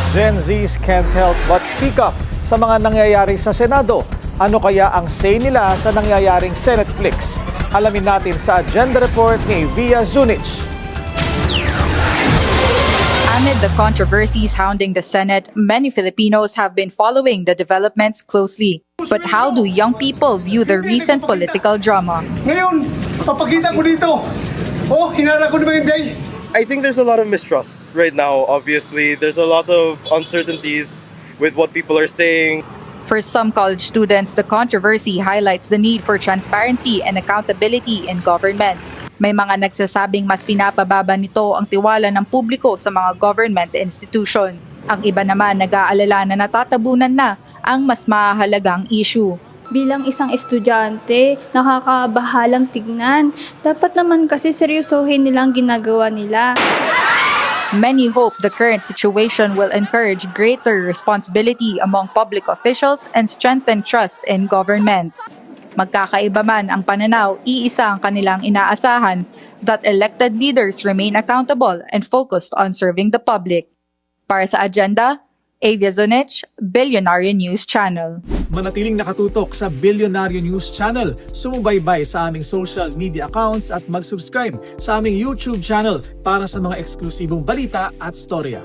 Gen Zs can't help but speak up sa mga nangyayari sa Senado. Ano kaya ang say nila sa nangyayaring Senate Flicks? Alamin natin sa Agenda Report ni Via Zunich. Amid the controversies hounding the Senate, many Filipinos have been following the developments closely. But how do young people view the recent political drama? Ngayon, papakita ko dito. Oh, hinara ko naman yung day. I think there's a lot of mistrust right now, obviously. There's a lot of uncertainties with what people are saying. For some college students, the controversy highlights the need for transparency and accountability in government. May mga nagsasabing mas pinapababa nito ang tiwala ng publiko sa mga government institution. Ang iba naman nag-aalala na natatabunan na ang mas mahalagang issue. Bilang isang estudyante, nakakabahalang tignan. Dapat naman kasi seryosohin nilang ginagawa nila. Many hope the current situation will encourage greater responsibility among public officials and strengthen trust in government. Magkakaiba man ang pananaw, iisa ang kanilang inaasahan, that elected leaders remain accountable and focused on serving the public. Para sa Agenda, Avia Zunich, Billionaire News Channel. Manatiling nakatutok sa Billionaire News Channel. Sumubaybay sa aming social media accounts at mag-subscribe sa aming YouTube channel para sa mga eksklusibong balita at storya.